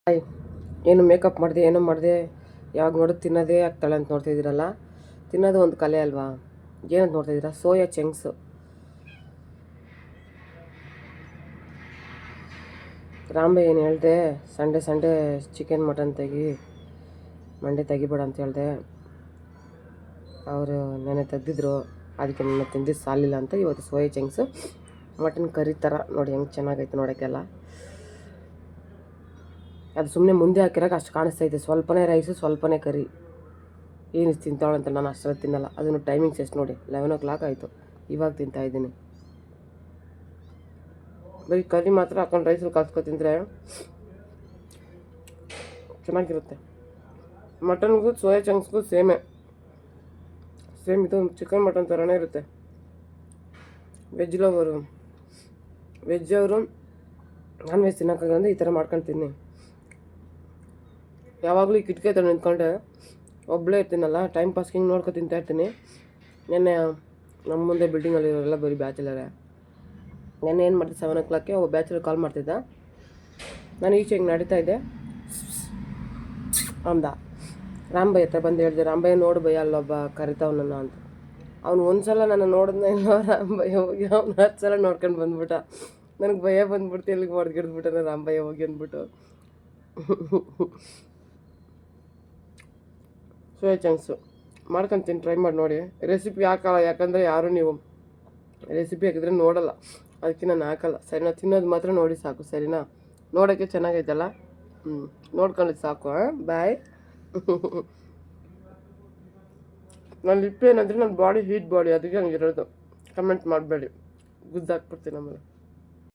Hi, ಏನು makeup ಮಾಡಿದೆ ಏನೋ ಮಾಡಿದೆ, ಯಾವಾಗ ನೋಡೋದು ತಿನ್ನೋದೇ ಆಗ್ತಾಳೆ ಅಂತ ನೋಡ್ತಾಯಿದ್ದೀರಲ್ಲ. ತಿನ್ನೋದು ಒಂದು ಕಲೆ ಅಲ್ವಾ? ಏನಂತ ನೋಡ್ತಾಯಿದ್ದೀರಾ? Soya chunks. ರಾಂಬೆ ಏನು ಹೇಳಿದೆ, ಸಂಡೇ ಚಿಕನ್ ಮಟನ್ ಮಂಡೆ ತೆಗಿಬೇಡ ಅಂತ ಹೇಳಿದೆ. ಅವರು ನೆನೆ ತೆಗ್ದಿದ್ರು, ಅದಕ್ಕೆ ನನ್ನ ತಿಂದಿದ್ದು ಸಾಲಿಲ್ಲ ಅಂತ ಇವತ್ತು ಸೋಯಾ ಚಂಕ್ಸು ಮಟನ್ ಕರಿ ಥರ ನೋಡಿ ಹೆಂಗೆ ಚೆನ್ನಾಗೈತೆ ನೋಡೋಕ್ಕೆಲ್ಲ. ಅದು ಸುಮ್ಮನೆ ಮುಂದೆ ಹಾಕಿರಾಗ ಅಷ್ಟು ಕಾಣಿಸ್ತೈತೆ, ಸ್ವಲ್ಪನೇ ರೈಸು ಸ್ವಲ್ಪನೇ ಕರಿ. ಏನು ತಿಂತಾವಳಂತ ನಾನು ಅಷ್ಟರಲ್ಲಿ ತಿನ್ನಲ್ಲ. ಅದನ್ನು ಟೈಮಿಂಗ್ಸ್ ಎಷ್ಟು ನೋಡಿ, 11 o'clock ಆಯಿತು, ಇವಾಗ ತಿಂತಾಯಿದ್ದೀನಿ. ಬರೀ ಕರಿ ಮಾತ್ರ ಹಾಕೊಂಡು ರೈಸಲ್ಲಿ ಕಲ್ಸ್ಕೊ ತಿಂದರೆ ಚೆನ್ನಾಗಿರುತ್ತೆ. ಮಟನ್ಗೂ ಸೋಯಾ ಚಂಕ್ಸ್ಗೂ ಸೇಮ್ ಇದು ಚಿಕನ್ ಮಟನ್ ಥರನೇ ಇರುತ್ತೆ. ವೆಜ್ ಅವರು ನಾನ್ ವೆಜ್ ತಿನ್ನೋಕ್ಕಾಗಂದ್ರೆ ಈ ಥರ ಮಾಡ್ಕೊಂಡು ತಿನ್ನಿ. ಯಾವಾಗಲೂ ಈ ಕಿಟಕಿ ಹತ್ರ ನಿಂತ್ಕೊಂಡೆ ಒಬ್ಬಳೇ ಇರ್ತೀನಲ್ಲ, ಟೈಮ್ ಪಾಸ್ ಹಿಂಗೆ ನೋಡ್ಕೊ ತಿಂತಾಯಿರ್ತೀನಿ. ನೆನ್ನೆ ನಮ್ಮ ಮುಂದೆ ಬಿಲ್ಡಿಂಗಲ್ಲಿರೋರೆಲ್ಲ ಬರೀ ಬ್ಯಾಚುಲರೇ. ನೆನ್ನೆ ಏನು ಮಾಡ್ತಿದ್ದೆ, 7 o'clock ಒಬ್ಬ ಬ್ಯಾಚುಲರ್ ಕಾಲ್ ಮಾಡ್ತಿದ್ದ. ನಾನು ಈಚೆ ಹಿಂಗೆ ನಡೀತಾ ಇದ್ದೆ ಅಂದ. ರಾಂಬಯ್ಯ ಹತ್ರ ಬಂದು ಹೇಳಿದೆ, ರಾಂಬಯ್ಯ ನೋಡು ಭಯ ಅಲ್ಲೊಬ್ಬ ಕರಿತಾವನನ್ನ ಅಂತ. ಅವ್ನು ಒಂದು ಸಲ ನನ್ನ ನೋಡಿದ್ನ ಇಲ್ಲ, ರಾಂಬಯ್ಯ ಹೋಗಿ ಅವ್ನು 10 ಸಲ ನೋಡ್ಕೊಂಡು ಬಂದ್ಬಿಟ್ಟ. ನನಗೆ ಭಯ ಬಂದ್ಬಿಡ್ತು, ಎಲ್ಲಿಗೆ ಹೊಡೆದ್ಗಿಡ್ದ್ಬಿಟ್ಟ ರಾಂಬಯ್ಯ ಹೋಗಿ ಅಂದ್ಬಿಟ್ಟು. ಸೋಯಾ ಚಂಕ್ಸು ಮಾಡ್ಕೊತೀನಿ, ಟ್ರೈ ಮಾಡಿ ನೋಡಿ. ರೆಸಿಪಿ ಹಾಕಲ್ಲ, ಯಾಕಂದರೆ ಯಾರು ನೀವು ರೆಸಿಪಿ ಹಾಕಿದ್ರೆ ನೋಡಲ್ಲ, ಅದಕ್ಕೆ ನಾನು ಹಾಕಲ್ಲ. ಸರಿನಾ? ತಿನ್ನೋದು ಮಾತ್ರ ನೋಡಿ ಸಾಕು, ಸರಿನಾ? ನೋಡೋಕ್ಕೆ ಚೆನ್ನಾಗೈತಲ್ಲ, ನೋಡ್ಕೊಂಡಿದ್ದು ಸಾಕು. ಬಾಯ್. ನನ್ನ ಲಿಪ್ ಏನಂದರೆ ನನ್ನ ಬಾಡಿ ಹೀಟ್ ಬಾಡಿ, ಅದಕ್ಕೆ ಹಂಗಿರೋದು. ಕಮೆಂಟ್ ಮಾಡಬೇಡಿ, ಗುದ್ದಾಕ್ಬಿಡ್ತೀನಿ ಆಮೇಲೆ.